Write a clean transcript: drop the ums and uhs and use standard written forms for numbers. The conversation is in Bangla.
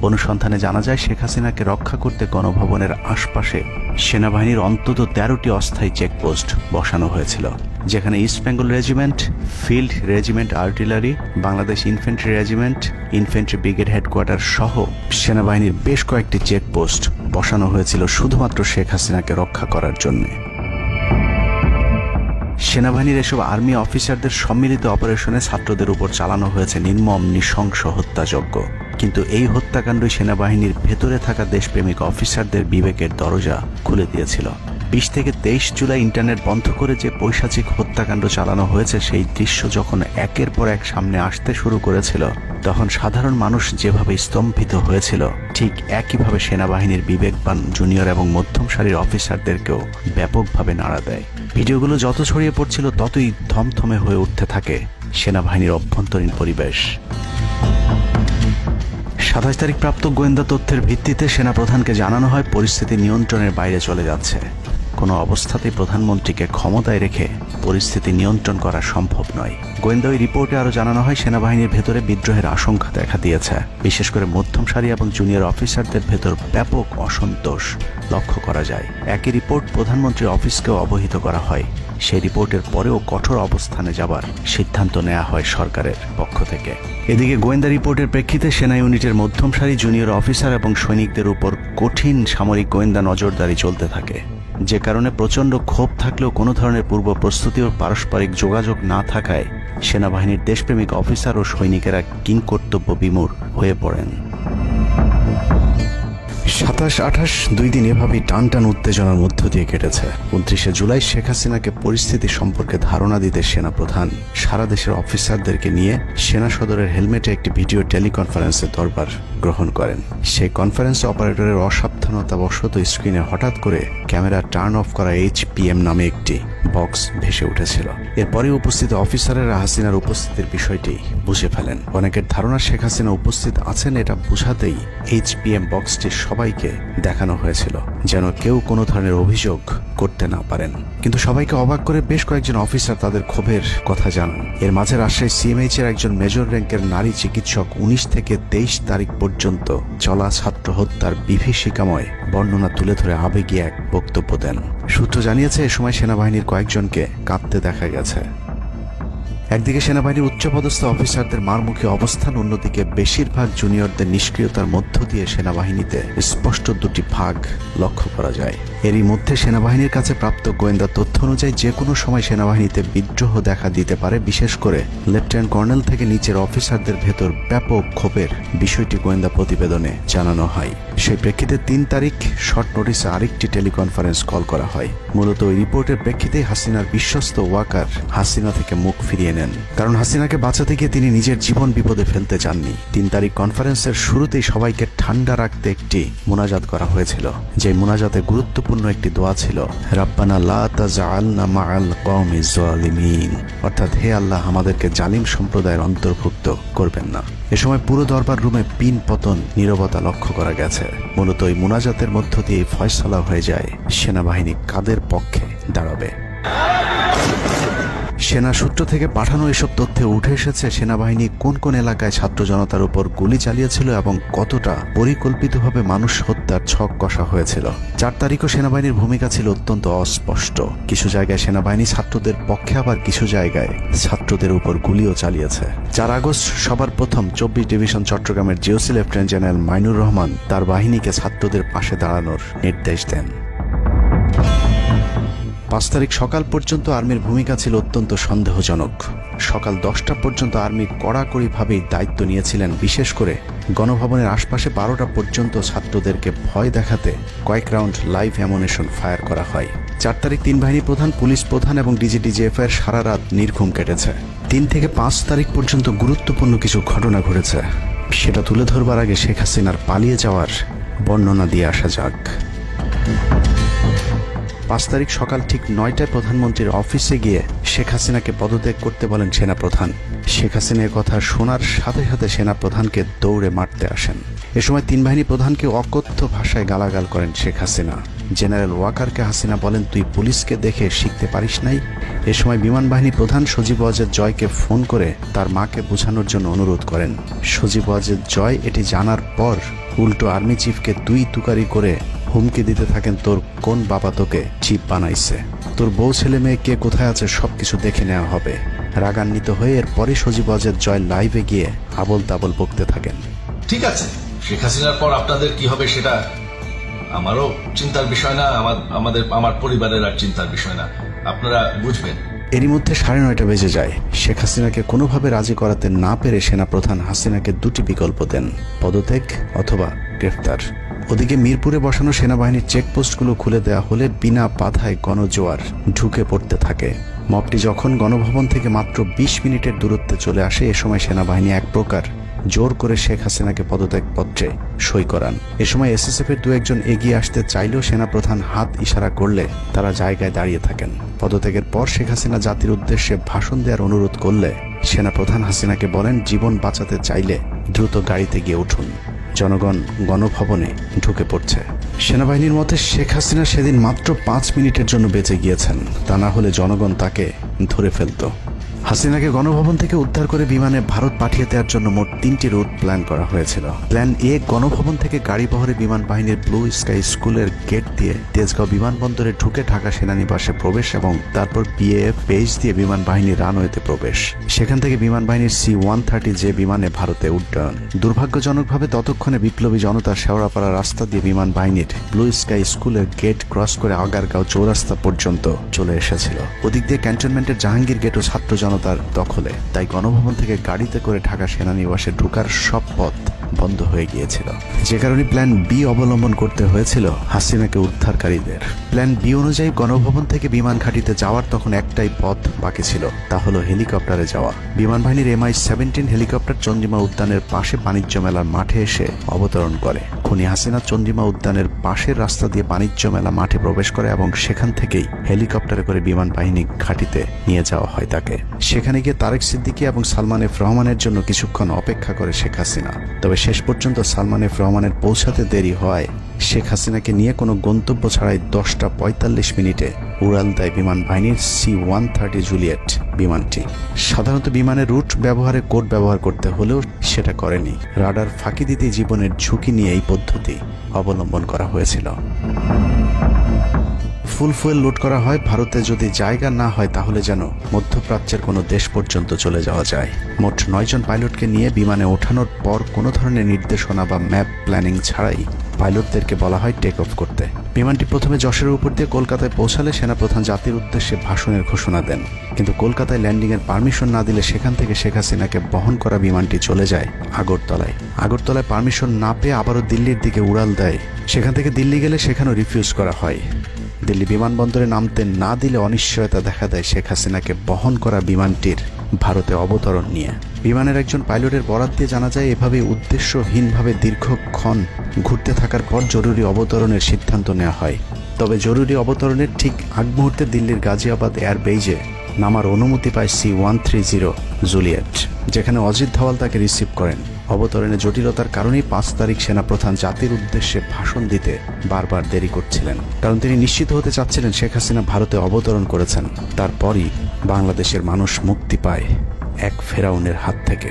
অনুসন্ধানে জানা যায় শেখ হাসিনাকে রক্ষা করতে গণভবনের আশপাশে সেনাবাহিনীর অন্তত 13টি অস্থায়ী চেকপোস্ট বসানো হয়েছিল, যেখানে east Bengal regiment, field regiment artillery, Bangladesh infantry regiment, infantry brigade headquarter সহ সেনাবাহিনীর বেশ কয়েকটি চেকপোস্ট বসানো হয়েছিল শুধুমাত্র শেখ হাসিনাকে রক্ষা করার জন্য। সেনাবাহিনীর এসব আর্মি অফিসারদের সম্মিলিত অপারেশনে ছাত্রদের উপর চালানো হয়েছে নির্মম নৃশংস হত্যাযজ্ঞ। কিন্তু এই হত্যাকাণ্ডই সেনাবাহিনীর ভেতরে থাকা দেশপ্রেমিক অফিসারদের বিবেকের দরজা খুলে দিয়েছিল। 20 থেকে 23 জুলাই ইন্টারনেট বন্ধ করে যে পৈশাচিক হত্যাকাণ্ড চালানো হয়েছে, সেই দৃশ্য যখন একের পর এক সামনে আসতে শুরু করেছিল, তখন সাধারণ মানুষ যেভাবে স্তম্ভিত হয়েছিল, ঠিক একইভাবে সেনাবাহিনীর বিবেকবান জুনিয়র এবং মধ্যম সারির অফিসারদেরকেও ব্যাপকভাবে নাড়া দেয়। ভিডিওগুলো যত ছড়িয়ে পড়ছিল ততই থমথমে হয়ে উঠতে থাকে সেনাবাহিনীর অভ্যন্তরীণ পরিবেশ। 27 তারিখ প্রাপ্ত গোয়েন্দা তথ্যের ভিত্তিতে সেনাপ্রধানকে জানানো হয় পরিস্থিতি নিয়ন্ত্রণের বাইরে চলে যাচ্ছে। কোনো অবস্থাতেই প্রধানমন্ত্রীকে ক্ষমতায় রেখে পরিস্থিতি নিয়ন্ত্রণ করা সম্ভব নয়। গোয়েন্দা ওই রিপোর্টে আরও জানানো হয় সেনাবাহিনীর ভেতরে বিদ্রোহের আশঙ্কা দেখা দিয়েছে। বিশেষ করে মধ্যম সারি এবং জুনিয়র অফিসারদের ভেতর ব্যাপক অসন্তোষ লক্ষ্য করা যায়। একই রিপোর্ট প্রধানমন্ত্রীর অফিসকেও অবহিত করা হয়। সেই রিপোর্টের পরেও কঠোর অবস্থানে যাবার সিদ্ধান্ত নেওয়া হয় সরকারের পক্ষ থেকে। এদিকে গোয়েন্দা রিপোর্টের প্রেক্ষিতে সেনা ইউনিটের মধ্যম সারি, জুনিয়র অফিসার এবং সৈনিকদের উপর কঠিন সামরিক গোয়েন্দা নজরদারি চলতে থাকে, যে কারণে প্রচণ্ড ক্ষোভ থাকলেও কোনো ধরনের পূর্ব প্রস্তুতি ও পারস্পরিক যোগাযোগ না থাকায় সেনাবাহিনীর দেশপ্রেমিক অফিসার ও সৈনিকেরা কিংকর্তব্য বিমূঢ় হয়ে পড়েন। 27-28 দুই দিন এভাবেই টান উত্তেজনার মধ্য দিয়ে কেটেছে। 29শে জুলাই শেখ হাসিনাকে পরিস্থিতি সম্পর্কে ধারণা দিতে সেনাপ্রধান সারা দেশের অফিসারদেরকে নিয়ে সেনা সদরের হেলমেটে একটি ভিডিও টেলিকনফারেন্সে দরবার গ্রহণ করেন। সেই কনফারেন্সে অপারেটরের অসাবধানতাবশত স্ক্রিনে হঠাৎ করে ক্যামেরা টার্ন অফ করা HPM নামে একটি বক্স ভেসে উঠেছিল। এরপরে উপস্থিত অফিসারেরা হাসিনার উপস্থিতির বিষয়টি বুঝে ফেলেন। অনেকের ধারণা শেখ হাসিনা উপস্থিত আছেন এটা বোঝাতেই HPM বক্সটি সবাইকে দেখানো হয়েছিল, যেন কেউ কোনো ধরনের অভিযোগ করতে না পারেন। কিন্তু সবাইকে অবাক করে বেশ কয়েকজন অফিসার তাদের ক্ষোভের কথা জানান। এর মাঝে রাজশাহী CMH এর একজন মেজর র্যাঙ্কের নারী চিকিৎসক 19 থেকে 23 তারিখ পর্যন্ত চলা ছাত্র হত্যার বিভীষিকাময় বর্ণনা তুলে ধরে আবেগী এক বক্তব্য দেন। সূত্র জানিয়েছে এ সময় সেনাবাহিনীর কয়েকজনকে কাঁদতে দেখা গেছে। একদিকে সেনাবাহিনীর উচ্চপদস্থ অফিসারদের মারমুখী অবস্থান, অন্যদিকে বেশিরভাগ জুনিয়রদের নিষ্ক্রিয়তার মধ্য দিয়ে সেনাবাহিনীতে স্পষ্ট দুটি ভাগ লক্ষ্য করা যায়। এরই মধ্যে সেনাবাহিনীর কাছে প্রাপ্ত গোয়েন্দা তথ্য অনুযায়ী যে কোনো সময় সেনাবাহিনীতে বিদ্রোহ দেখা দিতে পারে। বিশেষ করে লেফটেন্যান্ট কর্নেল থেকে নিচের অফিসারদের ভেতর ব্যাপক ক্ষোভের বিষয়টি গোয়েন্দা প্রতিবেদনে জানানো হয়। সেই প্রেক্ষিতে 3 তারিখ শর্ট নোটিসে আরেকটি টেলিকনফারেন্স কল করা হয়। মূলত ওই রিপোর্টের প্রেক্ষিতে হাসিনার বিশ্বস্ত ওয়াকার হাসিনা থেকে মুখ ফিরিয়ে নেন, কারণ হাসিনাকে বাঁচাতে গিয়ে তিনি নিজের জীবন বিপদে ফেলতে চাননি। 3 তারিখ কনফারেন্সের শুরুতেই সবাইকে ঠান্ডা রাখতে একটি মোনাজাত করা হয়েছিল। যে মোনাজাতে গুরুত্বপূর্ণ একটি দোয়া ছিল, রাব্বানা লা তাজআলনা মাআল কওমিজ জালিমিন, অর্থাৎ হে আল্লাহ, আমাদেরকে জালিম সম্প্রদায়ের অন্তর্ভুক্ত করবেন না। এ সময় পুরো দরবার রুমে পিন পতন নীরবতা লক্ষ্য করা গেছে। মূলত এই মোনাজাতের মধ্য দিয়ে ফয়সালা হয়ে যায় সেনাবাহিনী কাদের পক্ষে দাঁড়াবে। সেনা সূত্র থেকে পাঠানো এসব তথ্যে উঠে এসেছে সেনাবাহিনী কোন কোন এলাকায় ছাত্র জনতার উপর গুলি চালিয়েছিল এবং কতটা পরিকল্পিতভাবে মানুষ হত্যার ছক কষা হয়েছিল। 4 তারিখও সেনাবাহিনীর ভূমিকা ছিল অত্যন্ত অস্পষ্ট। কিছু জায়গায় সেনাবাহিনী ছাত্রদের পক্ষে, আবার কিছু জায়গায় ছাত্রদের উপর গুলিও চালিয়েছে। 4 আগস্ট সবার প্রথম 24 ডিভিশন চট্টগ্রামের GOC lieutenant general Mainur Rahman তার বাহিনীকে ছাত্রদের পাশে দাঁড়ানোর নির্দেশ দেন। 5 তারিখ সকাল পর্যন্ত আর্মির ভূমিকা ছিল অত্যন্ত সন্দেহজনক। সকাল 10টা পর্যন্ত আর্মি কড়াকড়িভাবেই দায়িত্ব নিয়েছিলেন। বিশেষ করে গণভবনের আশপাশে 12টা পর্যন্ত ছাত্রদেরকে ভয় দেখাতে কয়েক রাউন্ড লাইভ অ্যামুনেশন ফায়ার করা হয়। 4 তারিখ 3 বাহিনী প্রধান, পুলিশ প্রধান এবং DGDGF এর সারা রাত নির্ঘুম কেটেছে। 3 থেকে 5 তারিখ পর্যন্ত গুরুত্বপূর্ণ কিছু ঘটনা ঘটেছে, সেটা তুলে ধরবার আগে শেখ হাসিনার পালিয়ে যাওয়ার বর্ণনা দিয়ে আসা যাক। 5 তারিখ সকাল ঠিক 9টায় প্রধানমন্ত্রীর অফিসে গিয়ে শেখ হাসিনাকে পদত্যাগ করতে বলেন সেনাপ্রধান। শেখ হাসিনার কথা শোনার সাথে সাথে সেনাপ্রধানকে দৌড়ে মারতে আসেন। এ সময় 3 বাহিনী প্রধানকে অকথ্য ভাষায় গালাগাল করেন শেখ হাসিনা। জেনারেল ওয়াকারকে হাসিনা বলেন, তুই পুলিশকে দেখে শিখতে পারিস নাই? এ সময় বিমান বাহিনী প্রধান সজীব ওয়াজেদ জয়কে ফোন করে তার মাকে বোঝানোর জন্য অনুরোধ করেন। সজীব ওয়াজেদ জয় এটি জানার পর উল্টো আর্মি চিফকে তুই তুকারি করে হুমকি দিতে থাকেন, তোর কোন বাবা তোকে চিফ বানাইছে, তোর বউ ছেলে মেয়ে কে কোথায় আছে সবকিছু দেখে নেওয়া হবে। রাগান্বিত হয়ে এরপরে সজীব ওয়াজেদ জয় লাইভে গিয়ে আবল তাবল বকতে থাকেন। ঠিক আছে, শেখ হাসিনার পর আপনাদের কি হবে সেটা আমারও চিন্তার বিষয় না, আমার পরিবারের আর চিন্তার বিষয় না, আপনারা বুঝবেন। এরই মধ্যে 9:30 বেজে যায়। শেখ হাসিনাকে কোনোভাবে রাজি করাতে না পেরে সেনাপ্রধান হাসিনাকে দুটি বিকল্প দেন, পদত্যাগ অথবা গ্রেফতার। ওদিকে মিরপুরে বসানো সেনাবাহিনীর চেকপোস্টগুলো খুলে দেওয়া হলে বিনা বাধায় গণজোয়ার ঢুকে পড়তে থাকে। মবটি যখন গণভবন থেকে মাত্র 20 মিনিটের দূরত্বে চলে আসে, এ সময় সেনাবাহিনী এক প্রকার জোর করে শেখ হাসিনাকে পদত্যাগপত্রে সই করান। এ সময় এসএসএফ এর দু একজন এগিয়ে আসতে চাইলেও সেনাপ্রধান হাত ইশারা করলে তারা জায়গায় দাঁড়িয়ে থাকেন। পদত্যাগের পর শেখ হাসিনা জাতির উদ্দেশ্যে ভাষণ দেওয়ার অনুরোধ করলে সেনাপ্রধান হাসিনাকে বলেন, জীবন বাঁচাতে চাইলে দ্রুত গাড়িতে গিয়ে উঠুন। জনগণ গণভবনে ঢুকে পড়ছে। সেনাবাহিনীর মতে শেখ হাসিনা সেদিন মাত্র 5 মিনিটের জন্য বেঁচে গিয়েছেন, তা না হলে জনগণ তাকে ধরে ফেলত। হাসিনাকে গণভবন থেকে উদ্ধার করে বিমানে ভারত পাঠিয়ে দেওয়ার জন্য মোট 3টি রুট প্ল্যান করা হয়েছিল। প্ল্যান এ, গণভবন থেকে গাড়ি বহরে বিমান বাহিনীর ব্লু স্কাই স্কুলের গেট দিয়ে তেজগাঁও বিমানবন্দরে ঢুকে ঢাকা সেনানিবাসে প্রবেশ এবং তারপর বিএএফ বেস দিয়ে বিমান বাহিনীর রানওয়েতে প্রবেশ। সেখান থেকে বিমান বাহিনীর C-130 যে বিমানে ভারতে উড্ডয়ন। দুর্ভাগ্যজনকভাবে ততক্ষণে বিপ্লবী জনতা শেওড়াপাড়া রাস্তা দিয়ে বিমান বাহিনীর ব্লু স্কাই স্কুলের গেট ক্রস করে আগারগাঁও চৌরাস্তা পর্যন্ত চলে এসেছিল। ওদিক দিয়ে ক্যান্টনমেন্টের জাহাঙ্গীর গেটও ছাত্র জনতার দখলে, তাই গণভবন থেকে গাড়িতে করে ঢাকা সেনানিবাসে ঢোকার সব পথ বন্ধ হয়ে গিয়েছিল, যে কারণে প্ল্যান বি অবলম্বন করতে হয়েছিল হাসিনাকে উদ্ধারকারীদের। প্ল্যান বি অনুযায়ী গণভবন থেকে বিমান ঘাঁটিতে যাওয়ার তখন একটাই পথ বাকি ছিল, তা হলো হেলিকপ্টারে যাওয়া। বিমান বাহিনীর MI-17 হেলিকপ্টার চন্দ্রিমা উদ্যানের পাশে বাণিজ্য মেলার মাঠে এসে অবতরণ করে। খুনি হাসিনা চন্দ্রিমা উদ্যানের পাশের রাস্তা দিয়ে বাণিজ্য মেলা মাঠে প্রবেশ করে এবং সেখান থেকেই হেলিকপ্টারে করে বিমান বাহিনী ঘাঁটিতে নিয়ে যাওয়া হয় তাকে। সেখানে গিয়ে তারেক সিদ্দিকী এবং সালমান এফ রহমানের জন্য কিছুক্ষণ অপেক্ষা করে শেখ হাসিনা। তবে শেষ পর্যন্ত সালমান এফ রহমানের পৌঁছাতে দেরি হওয়ায় শেখ হাসিনাকে নিয়ে কোনো গন্তব্য ছাড়াই 10:45 মিনিটে উড়াল দেয় বিমান বাহিনীর C-130 জুলিয়েট বিমানটি। সাধারণত বিমানের রুট ব্যবহারে কোড ব্যবহার করতে হলেও সেটা করেনি। রাডার ফাঁকি দিতে জীবনের ঝুঁকি নিয়ে এই পদ্ধতি অবলম্বন করা হয়েছিল। ফুল ফুয়েল লোড করা হয়। ভারতে যদি জায়গা না হয় তাহলে যেন মধ্যপ্রাচ্যের কোনো দেশ পর্যন্ত চলে যাওয়া যায়। মোট 9 জন পাইলটকে নিয়ে বিমানে ওঠানোর পর কোনো ধরনের নির্দেশনা বা ম্যাপ প্ল্যানিং ছাড়াই পাইলটদেরকে বলা হয় টেক অফ করতে। বিমানটি প্রথমে যশোরের উপর দিয়ে কলকাতায় পৌঁছালে সেনাপ্রধান জাতির উদ্দেশ্যে ভাষণের ঘোষণা দেন, কিন্তু কলকাতায় ল্যান্ডিংয়ের পারমিশন না দিলে সেখান থেকে শেখ হাসিনাকে বহন করা বিমানটি চলে যায় আগরতলায়। আগরতলায় পারমিশন না পেয়ে আবারও দিল্লির দিকে উড়াল দেয়। সেখান থেকে দিল্লি গেলে সেখানেও রিফিউজ করা হয়। দিল্লি বিমানবন্দরে নামতে না দিলে অনিশ্চয়তা দেখা দেয় শেখ হাসিনাকে বহন করা বিমানটির ভারতে অবতরণ নিয়ে। বিমানের একজন পাইলটের বরাত দিয়ে জানা যায়, এভাবে উদ্দেশ্যহীনভাবে দীর্ঘক্ষণ ঘুরতে থাকার পর জরুরি অবতরণের সিদ্ধান্ত নেওয়া হয়। তবে জরুরি অবতরণের ঠিক আগ মুহূর্তে দিল্লির গাজিয়াবাদ এয়ারবেজে নামার অনুমতি পায় C-130 জুলিয়েট, যেখানে অজিত ধওয়াল তাকে রিসিভ করেন। অবতরণে জটিলতার কারণেই 5 তারিখ সেনাপ্রধান জাতির উদ্দেশ্যে ভাষণ দিতে বারবার দেরি করছিলেন, কারণ তিনি নিশ্চিত হতে চাচ্ছিলেন শেখ হাসিনা ভারতে অবতরণ করেছেন। তারপরই বাংলাদেশের মানুষ মুক্তি পায় এক ফেরাউনের হাত থেকে।